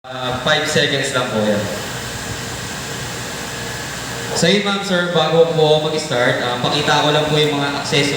5 seconds lang po yan. So yun ma'am sir, bago po mag-start, pakita ko lang po yung mga akseso.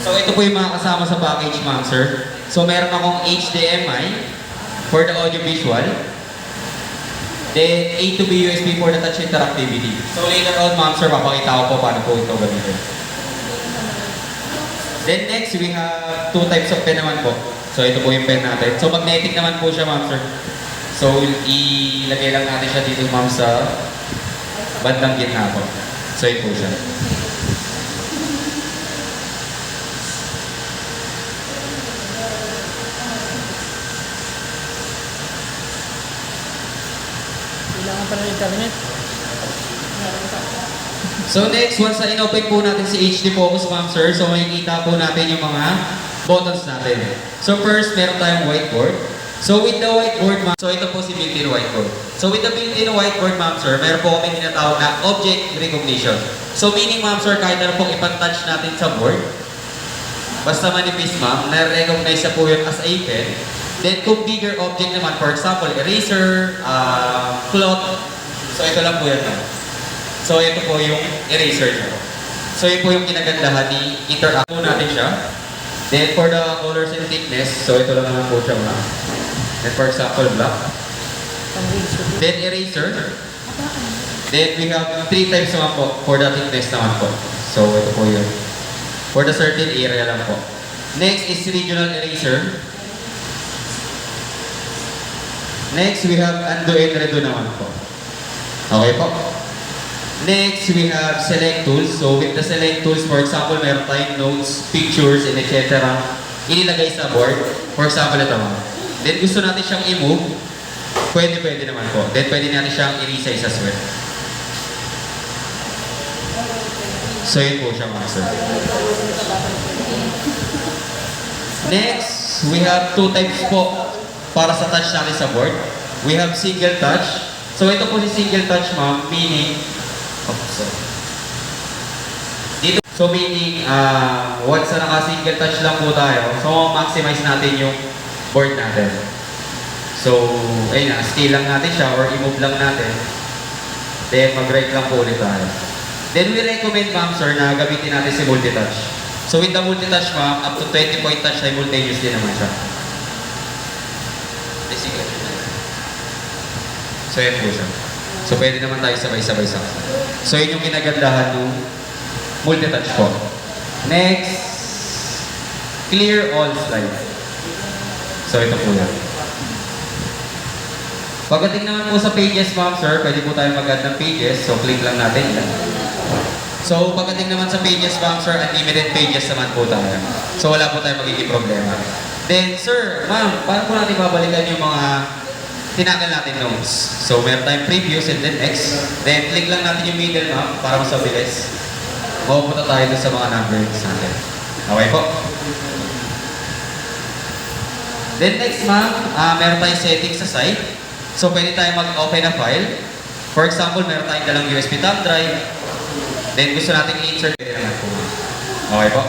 So ito po yung mga kasama sa package ma'am sir. So meron akong HDMI for the audio visual. Then A to B USB for the touch interactivity. So later on ma'am sir, papakita ko po paano po ito gamitin. Then next, we have two types of pen naman po. So ito po yung pen natin. So magnetic naman po siya ma'am sir. So ilagay lang natin siya dito ma'am sa bandang gitna po. So ito po siya. Kailangan pa ng internet. So next, once na in-open po natin si HD Focus ma'am sir, so makikita po natin yung mga buttons natin. So first, meron tayong whiteboard. So with the whiteboard ma'am, so ito po si built-in whiteboard. So with the built-in whiteboard ma'am sir, meron po kami tinatawag na object recognition. So meaning ma'am sir, kahit ano pong ipag-touch natin sa board, basta manipis ma'am, na-recognize na po yun as a pen. Then kung bigger object naman, for example, eraser, cloth, so ito lang po yan ma'am. So ito po yung eraser niya. So yun po yung kinagandahan ni interact po natin siya. Then for the colors and thickness, so ito lang naman po siya ma'am. Then for example, black. Then eraser. Then we have 3 types naman po for the thickness naman po. So ito po yun. For the certain area lang po. Next is regional eraser. Next, we have undo and redo naman po. Okay po. Next, we have select tools. So with the select tools, for example, meron tayong notes, pictures, and etc. Inilagay sa board. For example, ito ma'am. Then gusto natin siyang i-move. Pwede naman po. Then pwede natin siyang i-resize as well. So yun po siya mga sir. Next, we have 2 types po para sa touch natin sa board. We have single touch. So ito po si single touch ma'am, meaning dito, so meaning, once na naka-single touch lang po tayo, so maximize natin yung board natin. So, ayun na, scale lang natin siya or i-move lang natin. Then, mag-right lang po ulit tayo. Then, we recommend ma'am sir na gamitin natin si multi-touch. So, with the multi-touch ma'am, up to 20 point touch simultaneous din naman siya. So, yan po siya. So, pwede naman tayo sabay-sabay sa. So, yun yung kinagandahan ng multi-touch po. Next, clear all slide. So, ito po yan. Pagdating naman po sa pages, ma'am, sir, pwede po tayo mag-add ng pages. So, click lang natin yan. So, pagdating naman sa pages, ma'am, sir, unlimited pages naman po tayo. So, wala po tayong magiging problema. Then, sir, ma'am, paano po natin babalikan yung mga tinakal natin notes? So, meron tayong previews and then next. Then, click lang natin yung middle ma'am para mas mabilis. Mapupunta tayo dun sa mga numbers natin. Okay po. Then next ma'am, meron tayong settings sa side. So, pwede tayong mag-open na file. For example, meron tayong dalang USB thumb drive. Then, gusto natin i-insert. Okay po.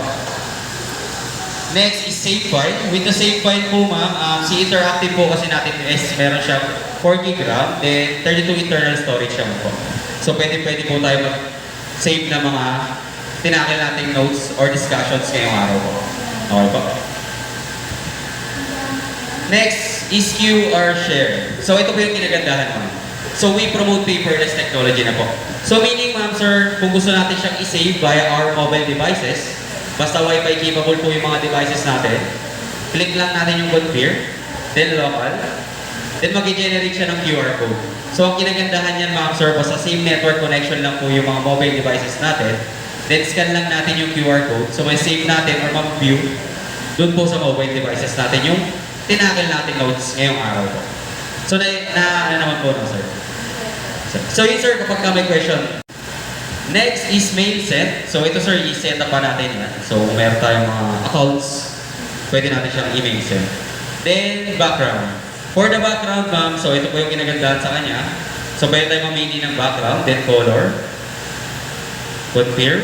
Next is save file. With the save file po ma'am, si interactive po kasi natin is meron siya 4 GB RAM, then 32 internal storage siya po. So pwede po tayo mag-save na mga tinakil nating notes or discussions ngayong araw po. Okay po. Next is QR share. So ito po yung kinagandahan ma'am. So we promote paperless technology na po. So meaning ma'am sir, kung gusto natin siyang i-save via our mobile devices, basta Wi-Fi capable po yung mga devices natin. Click lang natin yung confirm, then local, then mag-generate siya ng QR code. So ang kinagandahan niyan ma'am sir, basta same network connection lang po yung mga mobile devices natin, then scan lang natin yung QR code. So may save natin or mag-view doon po sa mobile devices natin yung tinakil natin notes ngayong araw po. So ano naman po no sir? So yun sir, kapag ka may question. Next is mail set. So ito sir, i-set up pa natin yan. So meron tayong mga accounts. Pwede natin siyang email send. Then background. For the background ma'am, so ito po yung kinagandahan sa kanya. So pwede tayo mamili ng background, then color. Confirm.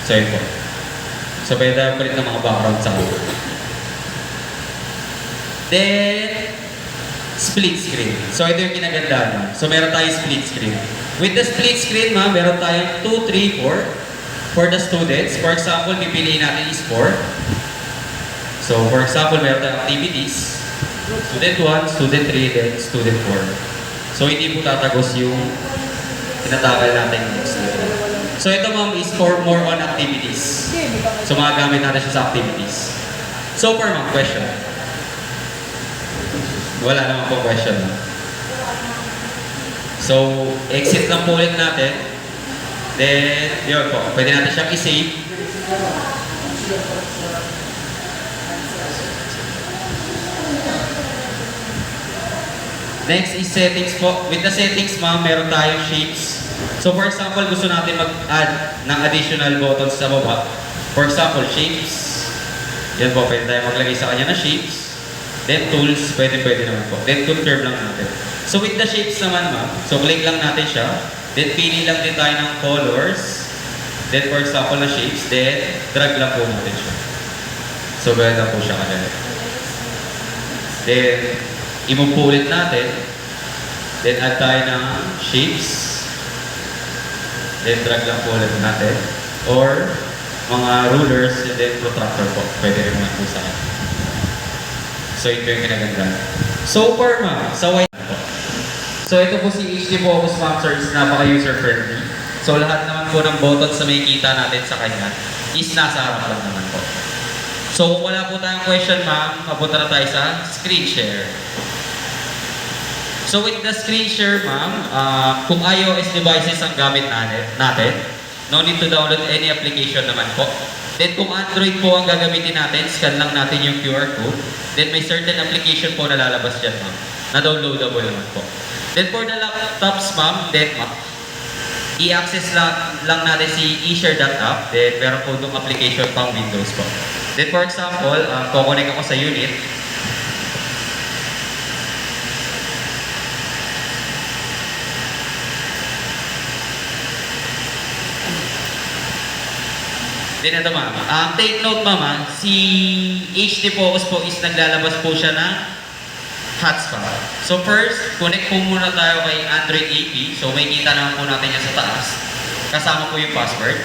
So yun po. So pwede tayo palit ng mga background sa kanya. Then, split screen. So, ito yung kinagandaan, ma'am. So, meron tayong split screen. With the split screen, ma'am, meron tayong 2, 3, 4 for the students. For example, pipiliin natin is 4. So, for example, meron tayong activities. Student 1, student 3, then student 4. So, hindi po tatagos yung tinatawag natin yung student. So, ito, ma'am, is for more on activities. So, magagamit natin siya sa activities. So, for ma'am, question. Wala naman po question. So, exit lang po ulit natin. Then, yun po. Pwede natin siyang i-save. Next is settings po. With the settings, ma'am, meron tayong shapes. So, for example, gusto natin mag-add ng additional buttons sa baba. For example, shapes. Yan po, pwede tayo maglagay sa kanya na shapes. Then tools, pwede naman po. Then confirm lang natin. So with the shapes naman, ma'am, so click lang natin siya. Then pili lang din tayo ng colors. Then for example na shapes, then drag lang po natin siya. So gano'n lang po siya kagaya. Then i-move po ulit natin. Then add tayo ng shapes. Then drag lang po ulit natin. Or mga rulers and then protractor po. Pwede rin naman po sa akin. So ito yung kinaganda. So far, ma'am, sa white po. So ito po si HD Focus, ma'am, sir, is napaka-user friendly. So lahat naman po ng buttons na makikita natin sa kanya is nasa harap lang naman po. So kung wala po tayong question, ma'am, mapunta na tayo sa screen share. So with the screen share, ma'am, kung iOS devices ang gamit natin, no need to download any application naman po. Then kung Android po ang gagamitin natin, scan lang natin yung QR code. Then may certain application po na lalabas dyan, ma'am, na downloadable naman po. Then for the laptops, ma'am, then i-access lang natin si eShare.app. Then meron po itong application pang Windows po. Then for example, kukonek ako sa unit. Then ito, ma'am. Take note, ma'am, si HD Focus po is naglalabas po siya ng hotspot. So first, connect po muna tayo kay Android AP. So may kita naman po natin yan sa taas. Kasama po yung password.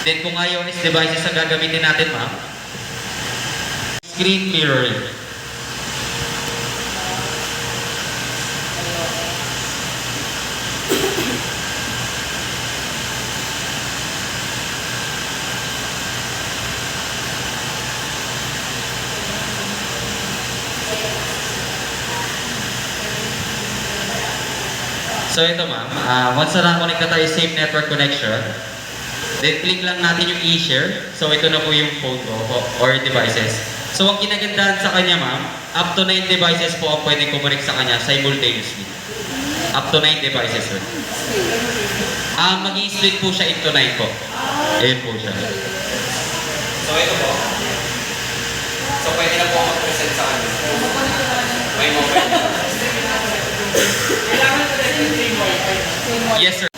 Then kung iOS devices ang gagamitin natin, ma'am, screen mirroring. So ito, ma'am, once na connect na tayo safe network connection, then click lang natin yung e-share. So ito na po yung phone ko or devices. So ang kinagandahan sa kanya, ma'am, up to 9 devices po ang pwede kumonek sa kanya simultaneously. Up to 9 devices, sir. Mag-i-split po siya into 9 po. Ayun po siya. So ito po. So pwede na po mag-present sa kanya. May mobile. Yes, sir.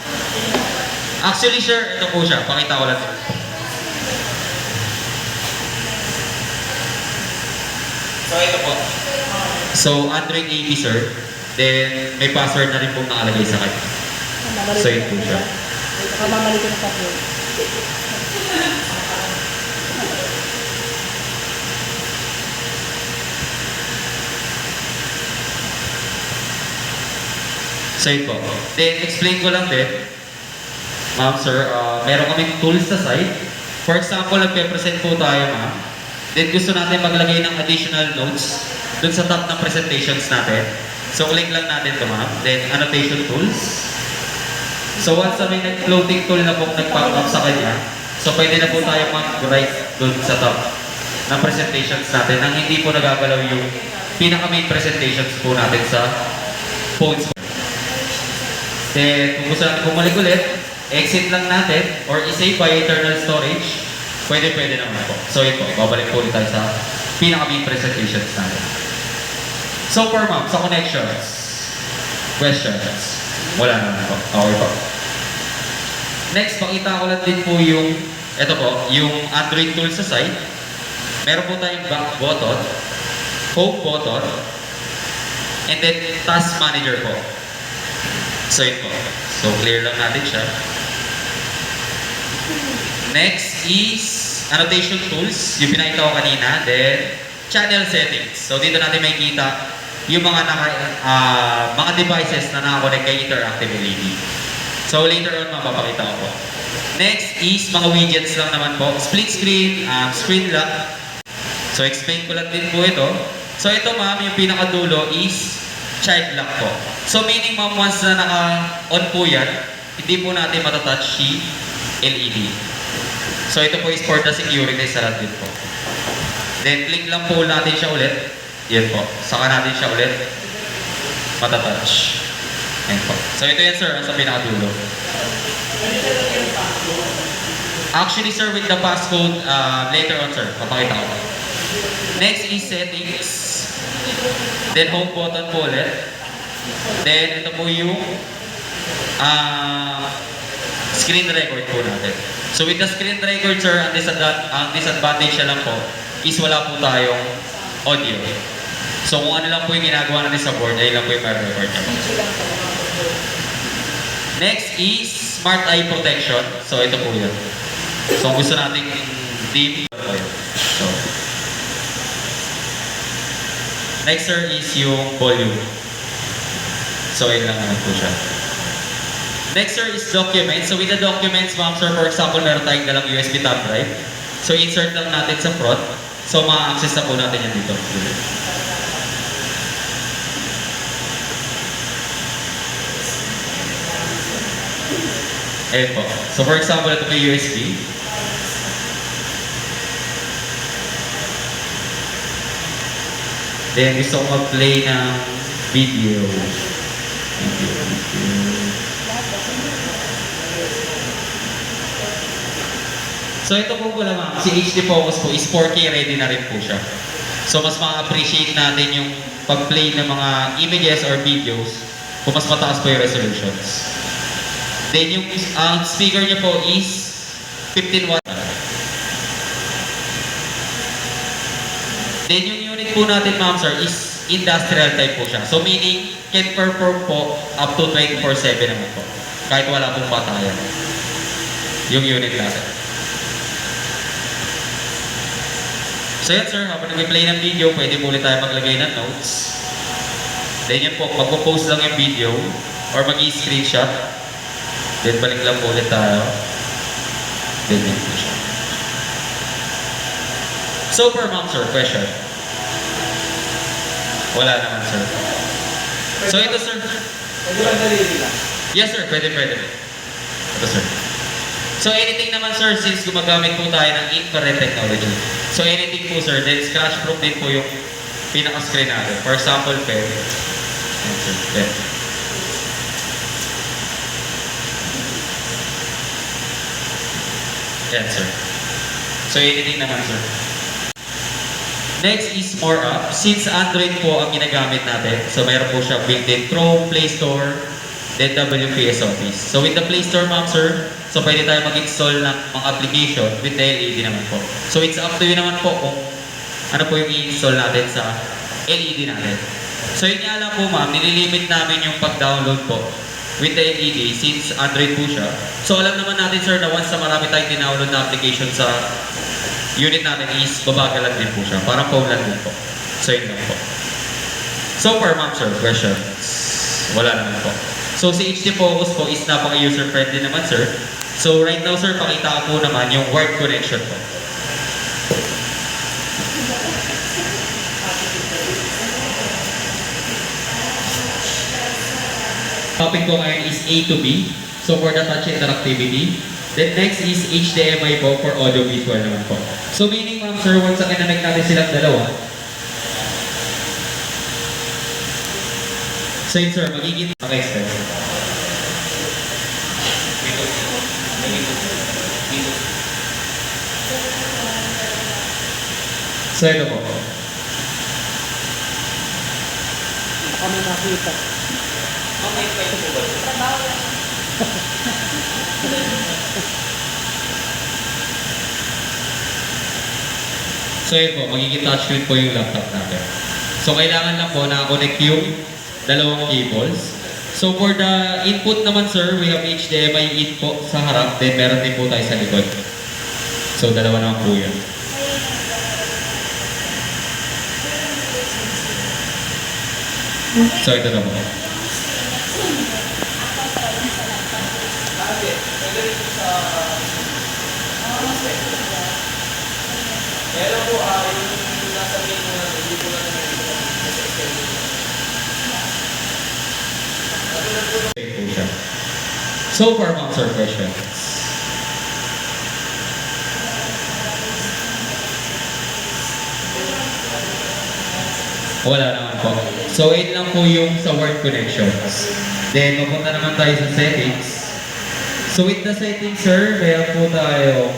Actually, sir, ito po siya. Pakita ko lang. So, ito po. So, Android AP, sir. Then, may password na rin pong nakalagay sa kanya. So, ito po siya. Kamamali ko na password. So, ito po. Then, explain ko lang din. Ma'am, sir, meron kaming tools sa site. For example, nagpe-present po tayo, ma'am. Then, gusto natin maglagay ng additional notes dun sa top ng presentations natin. So, click lang natin ito, ma'am. Then, annotation tools. So, once na may nag-floating tool na po nag-pop up sa kanya, so, pwede na po tayo mag-write dun sa top ng presentations natin nang hindi po nagagalaw yung pinaka-main presentations po natin sa phones. Then, kung gusto natin bumalik ulit, exit lang natin or i-save by internal storage, pwede naman po. So, yun po, babalik po ulit tayo sa pinaka-main presentations natin. So, for ma'am, sa connections, questions, wala naman po. Okay po. Next, pakita ko lang din po yung, ito po, yung Android tool sa site. Meron po tayong back button. home button, and then task manager po. So yun po. So clear lang natin siya. Next is annotation tools, yung pinakita ko kanina. Then channel settings. So dito natin makikita yung mga mga devices na nakakonect kay interactive LED. So later on mapapakita ko po. Next is mga widgets lang naman po. Split screen, screen lock. So explain ko lang din po ito. So ito ma'am, yung pinakadulo is child lock po. So meaning ma'am, once na naka-on po yan, hindi po natin matatouch si LED. So ito po is for the security, sarap din po. Then click lang po natin siya ulit. Yan po. Saka natin siya ulit matatouch. Yan po. So ito yan sir, sa pinakadulo. Actually sir, with the passcode, later on sir, papakita ko. Next is settings. Then home button po ulit. Then ito po yung screen record po natin. So with the screen record sir, ang disadvantage siya lang po is wala po tayong audio. So kung ano lang po yung ginagawa natin sa board, ay lang po yung record niya. Next is smart eye protection. So ito po yun. So kung gusto natin dim. So next sir is yung volume. So yun lang naman po siya. Next sir is documents. So with the documents ma'am sir, for example, meron tayong dalang USB thumb drive. So insert lang natin sa front. So ma-access na po natin yan dito. Ayan po. So for example, ito po yung USB. Then gusto ko mag-play ng video. So ito po pala ma'am, si HD Focus po is 4K ready na rin po siya. So mas ma-appreciate natin yung pag-play ng mga images or videos kung mas mataas po yung resolutions. Then yung speaker niya po is 15 watt. Then yung unit po natin ma'am sir is industrial type po siya. So meaning can perform po up to 24/7 naman po. Kahit wala pong batayan. Yung unit natin. So yan sir, habang nag-play ng video, pwede po ulit tayo maglagay ng notes. Then yun po, magpo-post lang yung video or mag-i-screenshot. Then balik lang po ulit tayo. Then yun po siya. So for ma'am sir, question. Wala naman sir. So ito sir. Yes sir, pwede. Ito sir. So anything naman sir, since gumagamit po tayo ng infrared technology. So anything po sir, then scratch proof din po yung pinaka-screen natin. For example, pen. Yan sir, pen. Yan sir. So anything naman sir. Next is more up. Since Android po ang ginagamit natin, so mayroon po siya built-in Chrome, Play Store, then WPS Office. So with the Play Store ma'am sir, so pwede tayo mag-install ng mga application with the LED naman po. So it's up to you naman po kung ano po yung i-install natin sa LED natin. So yun nga lang po ma'am, nililimit namin yung pag-download po with the LED since Android po siya. So alam naman natin sir na once na marami tayong dinownload na application sa unit natin is babagalan din po siya. Parang phone lang din po. So yun lang po. So for ma'am sir, questions? Wala naman po. So si HD Focus po is napaka-user friendly naman sir. So right now sir, pakita ko po naman yung wired connection po. Topic ko ngayon is A to B. So for the touch interactivity. Then next is HDMI po for audio visual naman po. So meaning ma'am sir, once na kinanag natin silang dalawa. So yun sir, magiging naka-extend. So ito po. Kami nakita. So yun po, magiging touchscreen po yung laptop natin. So kailangan lang po nakakonect yung dalawang cables. So for the input naman sir, we have HDMI in po sa harap, then meron din po tayo sa likod. So dalawa naman po yun. So ito na po. Pero po, yung nasa main mo natin, hindi po natin So far, ma'am, sir, questions. Wala naman po. So, 8 lang po yung sa word connections. Then, mapunta naman tayo sa settings. So, with the settings, sir, meron po tayo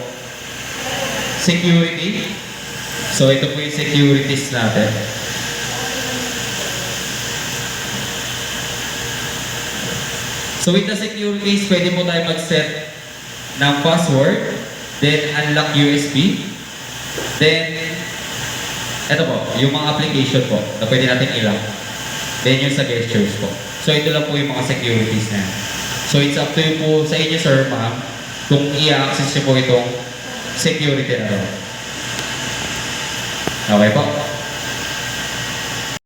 security. So, ito po yung securities natin. So, with the securities, pwede po tayo mag-set ng password, then unlock USB, then ito po, yung mga application po na pwede natin i-lock. Then yung sa gestures po. So ito lang po yung mga securities na yan. So it's up to you po sa inyo sir, ma'am, kung i-access nyo po itong security na ito. Okay po?